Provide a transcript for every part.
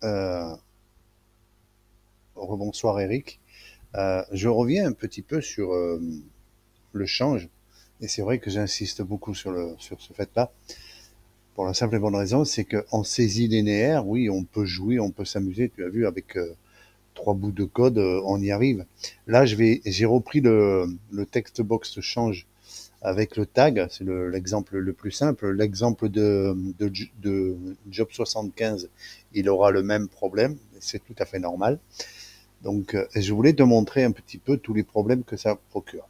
Euh, Rebonsoir Eric. Je reviens un petit peu sur le change. Et c'est vrai que j'insiste beaucoup sur ce fait-là. Pour la simple et bonne raison, c'est qu'en saisie linéaire, oui, on peut jouer, on peut s'amuser. Tu as vu, avec 3 bouts de code, on y arrive. Là, j'ai repris le text box change avec le tag. C'est l'exemple le plus simple. L'exemple de Job 75, il aura le même problème. C'est tout à fait normal. Donc, je voulais te montrer un petit peu tous les problèmes que ça procure.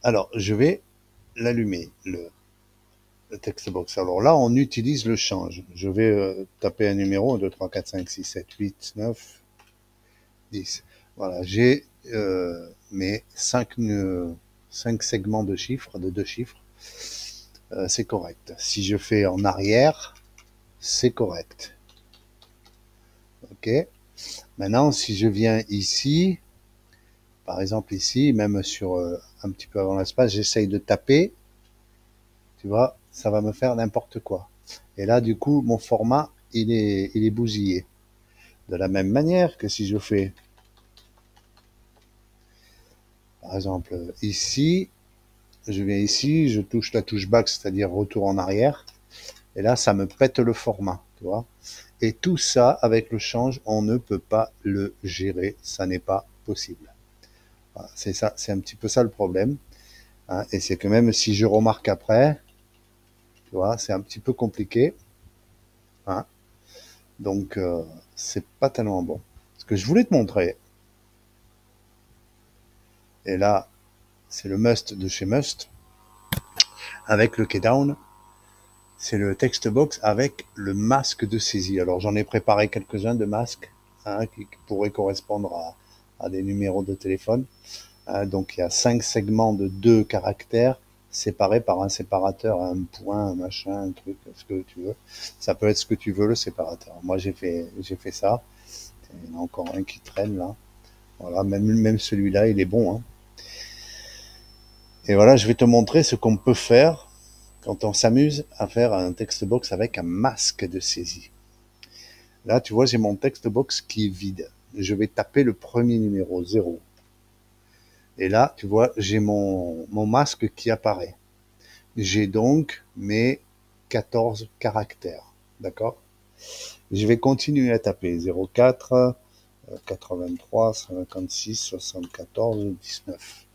Alors, je vais l'allumer, le text box. Alors là, on utilise le change. Je vais taper un numéro, 1, 2, 3, 4, 5, 6, 7, 8, 9, 10. Voilà, j'ai mes 5 segments de chiffres, de 2 chiffres. C'est correct. Si je fais en arrière, c'est correct. OK. Maintenant, si je viens ici, par exemple ici, même sur un petit peu avant l'espace, j'essaye de taper, tu vois, ça va me faire n'importe quoi. Et là, du coup, mon format, il est bousillé. De la même manière que si je fais, par exemple, ici, je viens ici, je touche la touche back, c'est-à-dire retour en arrière, et là, ça me pète le format, tu vois. Et tout ça, avec le change, on ne peut pas le gérer, ça n'est pas possible. Voilà, c'est ça, c'est un petit peu ça le problème. Hein, et c'est que même si je remarque après, tu vois, c'est un petit peu compliqué. Hein, donc, c'est pas tellement bon. Ce que je voulais te montrer, et là, c'est le must de chez Must, avec le keydown, c'est le text box avec le masque de saisie. Alors, j'en ai préparé quelques-uns de masques, hein, qui pourraient correspondre à des numéros de téléphone. Hein, donc, il y a 5 segments de 2 caractères séparés par un séparateur, un point, un machin, un truc, ce que tu veux. Ça peut être ce que tu veux, le séparateur. Moi, j'ai fait ça. Il y en a encore un qui traîne là. Voilà, même celui-là, il est bon. Hein. Et voilà, je vais te montrer ce qu'on peut faire quand on s'amuse à faire un text box avec un masque de saisie. Là, tu vois, j'ai mon text box qui est vide. Je vais taper le premier numéro, 0. Et là, tu vois, j'ai mon masque qui apparaît. J'ai donc mes 14 caractères. D'accord? Je vais continuer à taper 04, 83, 56, 74, 19.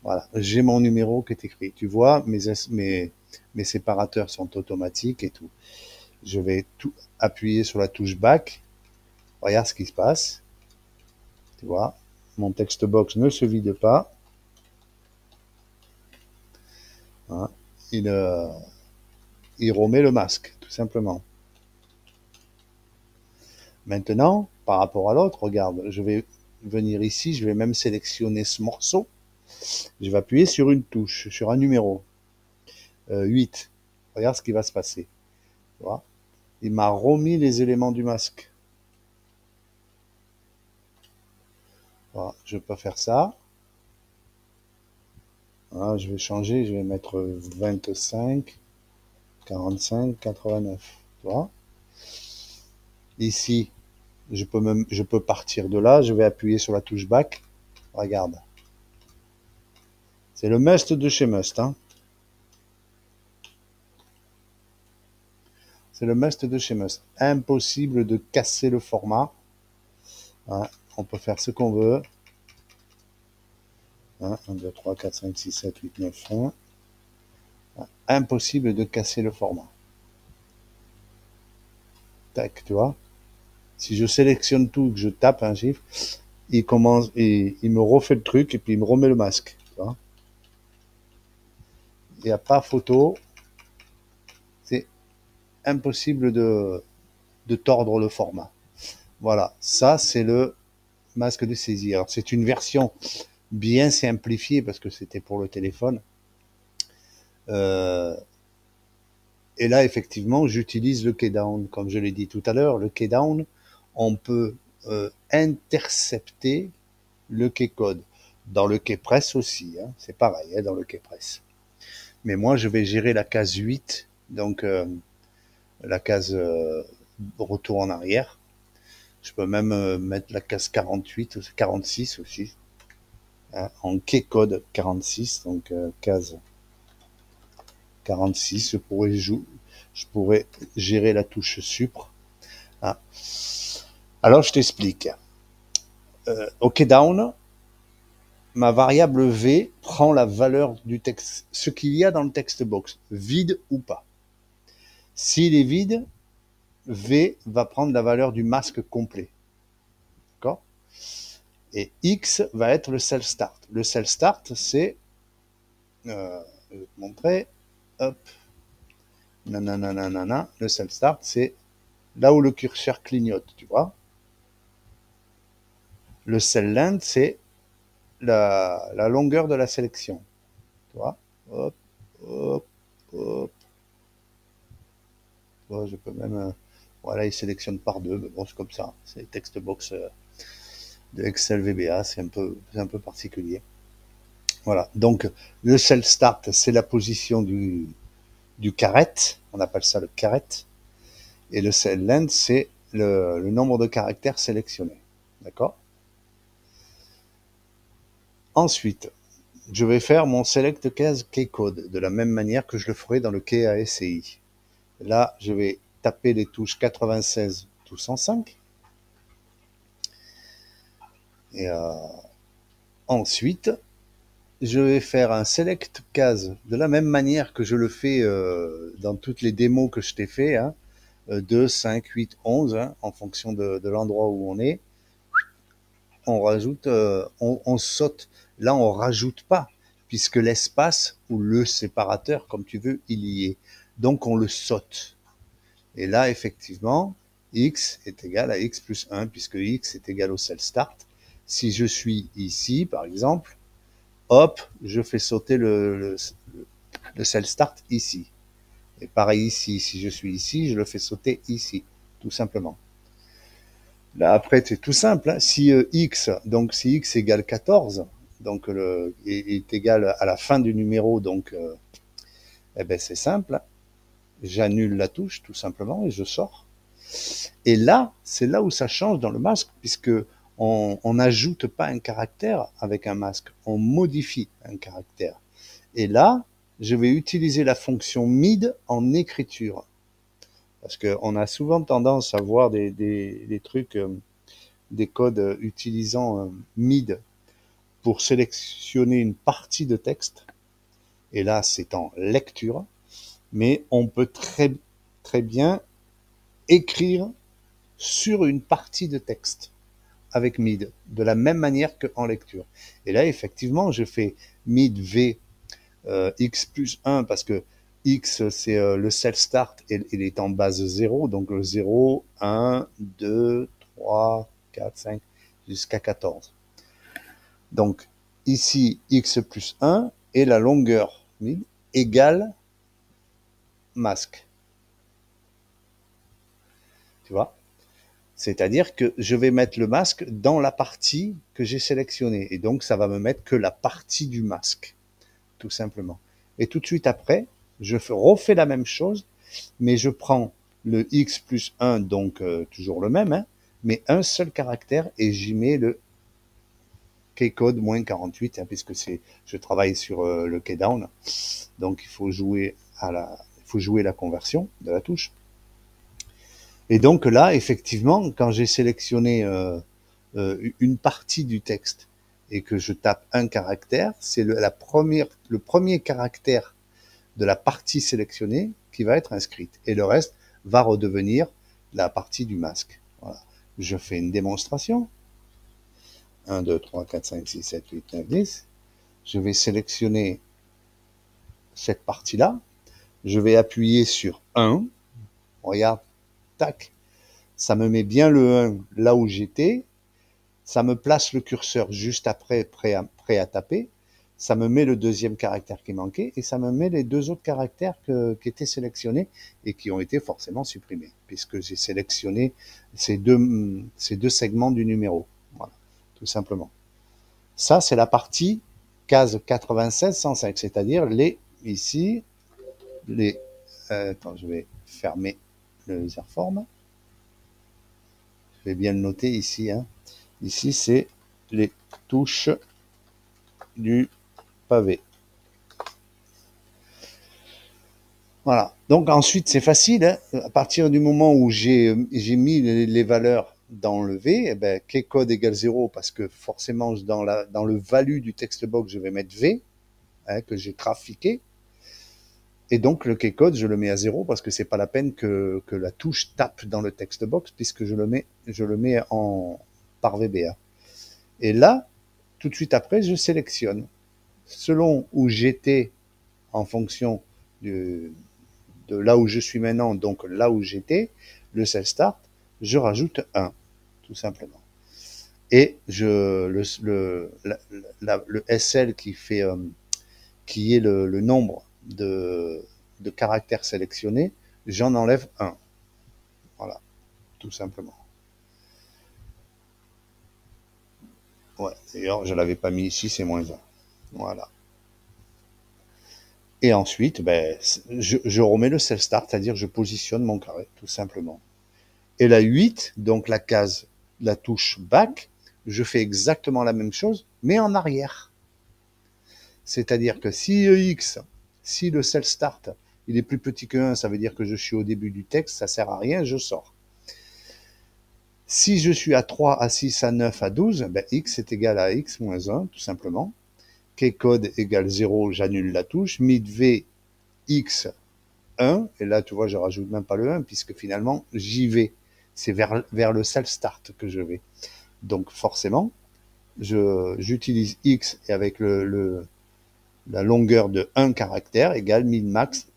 Voilà, j'ai mon numéro qui est écrit. Tu vois, mes séparateurs sont automatiques et tout. Je vais tout appuyer sur la touche back. Regarde ce qui se passe. Tu vois, mon text box ne se vide pas. Hein. Il, euh, il remet le masque, tout simplement. Maintenant, par rapport à l'autre, regarde, je vais venir ici, je vais même sélectionner ce morceau. Je vais appuyer sur une touche, sur un numéro. 8. Regarde ce qui va se passer. Tu vois, il m'a remis les éléments du masque. Voilà, je peux faire ça. Voilà, je vais changer, je vais mettre 25, 45, 89. Tu vois, ici, je peux partir de là, je vais appuyer sur la touche back. Regarde. C'est le must de chez Must. Hein. C'est le must de chez Must. Impossible de casser le format. Hein. On peut faire ce qu'on veut. 1, 2, 3, 4, 5, 6, 7, 8, 9, 1. Impossible de casser le format. Tac, tu vois. Si je sélectionne tout, que je tape un chiffre, il me refait le truc et puis il me remet le masque. Tu vois. Il n'y a pas photo. C'est impossible de tordre le format. Voilà, ça c'est le masque de saisie. Alors c'est une version bien simplifiée parce que c'était pour le téléphone. Euh, et là effectivement j'utilise le keydown, comme je l'ai dit tout à l'heure. Le keydown, on peut intercepter le keycode. Dans le keypress aussi, hein, c'est pareil, hein, dans le keypress. Mais moi je vais gérer la case 8, donc la case retour en arrière. Je peux même mettre la case 48 ou 46 aussi, hein, en key code 46, donc case 46. Je pourrais gérer la touche supr. Hein. Alors je t'explique. OK down, ma variable v prend la valeur du texte, ce qu'il y a dans le text box, vide ou pas. S'il est vide, v va prendre la valeur du masque complet. D'accord? Et x va être le cell start. Le cell start, c'est, je vais te montrer, hop, nanana, le cell start, c'est là où le curseur clignote, tu vois. Le cell length, c'est la longueur de la sélection. Tu vois, hop, hop, hop. Bon, je peux même, voilà, il sélectionne par deux, mais bon, c'est comme ça. C'est les text box de Excel VBA, c'est un peu particulier. Voilà, donc le cell start, c'est la position du caret, on appelle ça le caret, et le cell length, c'est le nombre de caractères sélectionnés. D'accord? Ensuite, je vais faire mon select case keycode de la même manière que je le ferai dans le KASI. Là, je vais taper les touches 96 tout 105. Et ensuite, je vais faire un select case de la même manière que je le fais dans toutes les démos que je t'ai fait, hein, 2, 5, 8, 11, hein, en fonction de l'endroit où on est. On rajoute, on saute. Là, on rajoute pas, puisque l'espace ou le séparateur, comme tu veux, il y est. Donc, on le saute. Et là, effectivement, x est égal à x plus 1, puisque x est égal au cell start. Si je suis ici, par exemple, hop, je fais sauter le cell start ici. Et pareil ici, si je suis ici, je le fais sauter ici, tout simplement. Là, après, c'est tout simple. Hein. Si x, donc si x égale 14, donc est égal à la fin du numéro, donc eh ben, c'est simple. Hein. J'annule la touche, tout simplement, et je sors. Et là, c'est là où ça change dans le masque, puisque on n'ajoute pas un caractère avec un masque, on modifie un caractère. Et là, je vais utiliser la fonction mid en écriture. Parce qu'on a souvent tendance à voir des trucs, des codes utilisant mid pour sélectionner une partie de texte. Et là, c'est en lecture. Mais on peut très bien écrire sur une partie de texte avec mid, de la même manière qu'en lecture. Et là, effectivement, je fais mid v x plus 1 parce que x, c'est le cell start et il est en base 0, donc 0, 1, 2, 3, 4, 5, jusqu'à 14. Donc ici, x plus 1 et la longueur mid égale masque. Tu vois? C'est-à-dire que je vais mettre le masque dans la partie que j'ai sélectionnée. Et donc, ça va me mettre que la partie du masque, tout simplement. Et tout de suite après, je refais la même chose, mais je prends le x plus 1, donc toujours le même, hein, mais un seul caractère, et j'y mets le keycode moins 48, hein, puisque je travaille sur le keydown. Donc, il faut jouer la conversion de la touche. Et donc là, effectivement, quand j'ai sélectionné une partie du texte et que je tape un caractère, c'est le premier caractère de la partie sélectionnée qui va être inscrite. Et le reste va redevenir la partie du masque. Voilà. Je fais une démonstration. 1, 2, 3, 4, 5, 6, 7, 8, 9, 10. Je vais sélectionner cette partie-là. Je vais appuyer sur 1. Regarde, tac. Ça me met bien le 1 là où j'étais. Ça me place le curseur juste après, prêt à taper. Ça me met le deuxième caractère qui manquait et ça me met les deux autres caractères qui étaient sélectionnés et qui ont été forcément supprimés, puisque j'ai sélectionné ces deux segments du numéro. Voilà, tout simplement. Ça, c'est la partie case 96-105, c'est-à-dire ici, attends, je vais fermer le Zerform. vais bien le noter ici, hein. Ici, c'est les touches du pavé. Voilà. Donc ensuite, c'est facile, hein. À partir du moment où j'ai mis les valeurs dans le V, eh ben, kcode égale 0, parce que forcément, dans le value du text box, je vais mettre V, hein, que j'ai trafiqué. Et donc, le kcode, je le mets à 0 parce que c'est pas la peine que la touche tape dans le text box puisque je le mets par VBA. Et là, tout de suite après, je sélectionne. Selon où j'étais en fonction de là où je suis maintenant, donc là où j'étais, le cell start, je rajoute 1, tout simplement. Et le SL qui est le nombre de caractères sélectionnés, j'en enlève 1. Voilà, tout simplement. Ouais, d'ailleurs, je ne l'avais pas mis ici, c'est -1. Voilà. Et ensuite, ben, je remets le cell start, c'est-à-dire je positionne mon carré, tout simplement. Et la 8, donc la case, la touche back, je fais exactement la même chose, mais en arrière. C'est-à-dire que si X, si le cell start, il est plus petit que 1, ça veut dire que je suis au début du texte, ça sert à rien, je sors. Si je suis à 3, à 6, à 9, à 12, ben X est égal à X moins 1, tout simplement. Kcode égale 0, j'annule la touche. Mid-V, X, 1. Et là, tu vois, je rajoute même pas le 1, puisque finalement, j'y vais. C'est vers le cell start que je vais. Donc, forcément, j'utilise X et avec la longueur de 1 caractère égale min-max,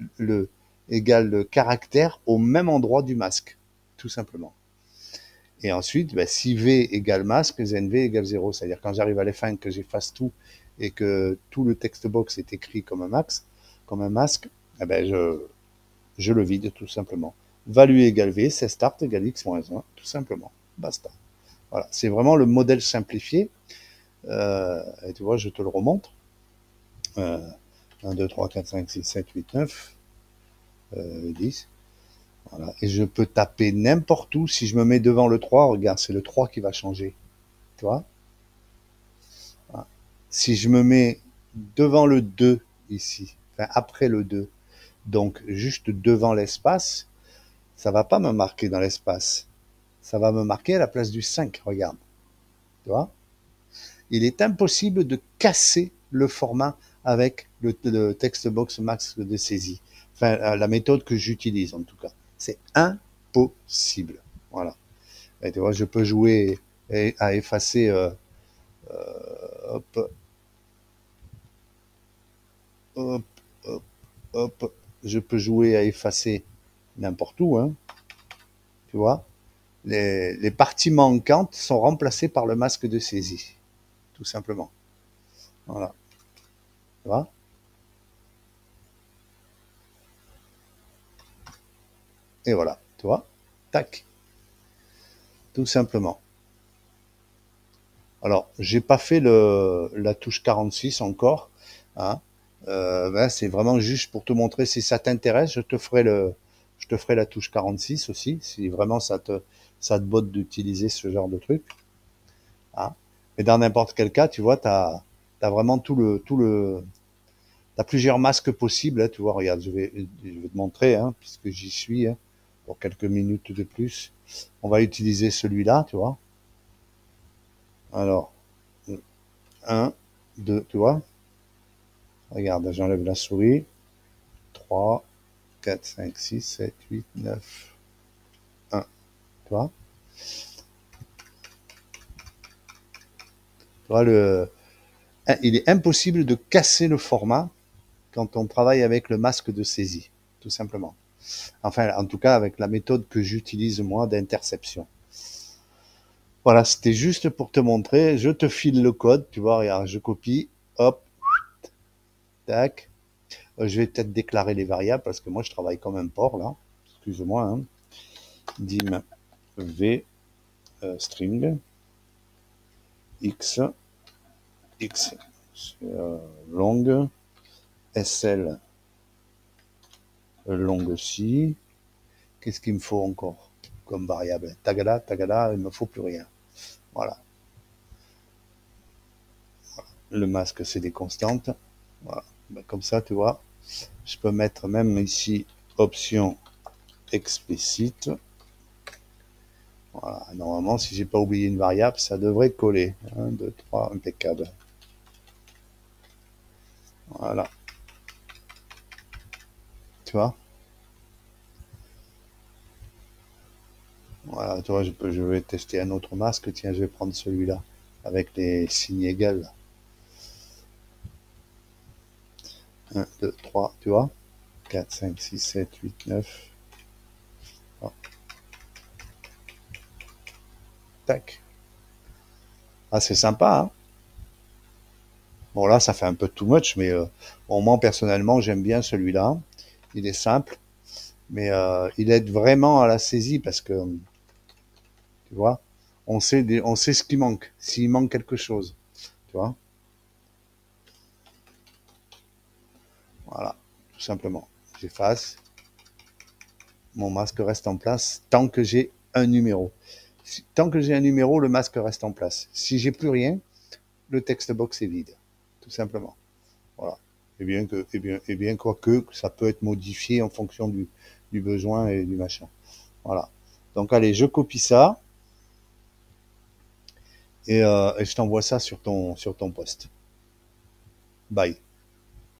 égale le caractère au même endroit du masque, tout simplement. Et ensuite, ben, si V égale masque, ZenV égale 0. C'est-à-dire quand j'arrive à la fin, que j'efface tout et que tout le text box est écrit comme un masque, eh ben je le vide tout simplement. Value égale V, c'est start égale X moins 1, tout simplement. Basta. Voilà, c'est vraiment le modèle simplifié. Et tu vois, je te le remonte. 1, 2, 3, 4, 5, 6, 7, 8, 9, 10. Voilà. Et je peux taper n'importe où. Si je me mets devant le 3, regarde, c'est le 3 qui va changer. Tu vois? Voilà. Si je me mets devant le 2 ici, enfin après le 2, donc juste devant l'espace, ça va pas me marquer dans l'espace. Ça va me marquer à la place du 5, regarde. Tu vois? Il est impossible de casser le format avec le textbox max de saisie. Enfin, la méthode que j'utilise en tout cas. C'est impossible. Voilà. Et tu vois, je peux jouer à effacer hop, hop, hop, hop. Je peux jouer à effacer n'importe où, hein. Tu vois. Les parties manquantes sont remplacées par le masque de saisie. Tout simplement. Voilà. Tu vois. Et voilà. Tu vois. Tac. Tout simplement. Alors, j'ai pas fait la touche 46 encore, hein. Ben, c'est vraiment juste pour te montrer si ça t'intéresse. Je te ferai la touche 46 aussi, si vraiment ça te botte d'utiliser ce genre de truc, hein. Mais dans n'importe quel cas, tu vois, t'as vraiment t'as plusieurs masques possibles, hein, tu vois. Regarde, je vais te montrer, hein, puisque j'y suis, hein, pour quelques minutes de plus. On va utiliser celui-là, tu vois. Alors, 1, 2, tu vois. Regarde, j'enlève la souris. 3, 4, 5, 6, 7, 8, 9, 1. Tu vois, il est impossible de casser le format quand on travaille avec le masque de saisie, tout simplement. Enfin, en tout cas, avec la méthode que j'utilise moi d'interception. Voilà, c'était juste pour te montrer. Je te file le code, tu vois, regarde, je copie, hop, tac. Je vais peut-être déclarer les variables parce que moi, je travaille comme un porc, là. Excuse-moi, hein. Dim v string x longue sl longue aussi. Qu'est-ce qu'il me faut encore comme variable. Tagada, tagada, il me faut plus rien. Voilà. Le masque, c'est des constantes. Voilà. Ben, comme ça, tu vois, je peux mettre même ici option explicite. Voilà. Normalement, si j'ai pas oublié une variable, ça devrait coller. 1, 2, 3, impeccable. Voilà. Tu vois? Voilà, tu vois, je vais tester un autre masque. Tiens, je vais prendre celui-là avec les signes égaux. 1, 2, 3, tu vois? 4, 5, 6, 7, 8, 9. Oh. Tac. Ah, c'est sympa, hein? Bon, là, ça fait un peu too much, mais bon, moi, personnellement, j'aime bien celui-là. Il est simple, mais il aide vraiment à la saisie parce que, tu vois, on sait ce qui manque, s'il manque quelque chose, tu vois. Voilà, tout simplement. J'efface, mon masque reste en place tant que j'ai un numéro. Tant que j'ai un numéro, le masque reste en place. Si j'ai plus rien, le text box est vide, tout simplement. Voilà. Et bien, quoique, ça peut être modifié en fonction du besoin et du machin. Voilà. Donc, allez, je copie ça et je t'envoie ça sur ton poste. Bye.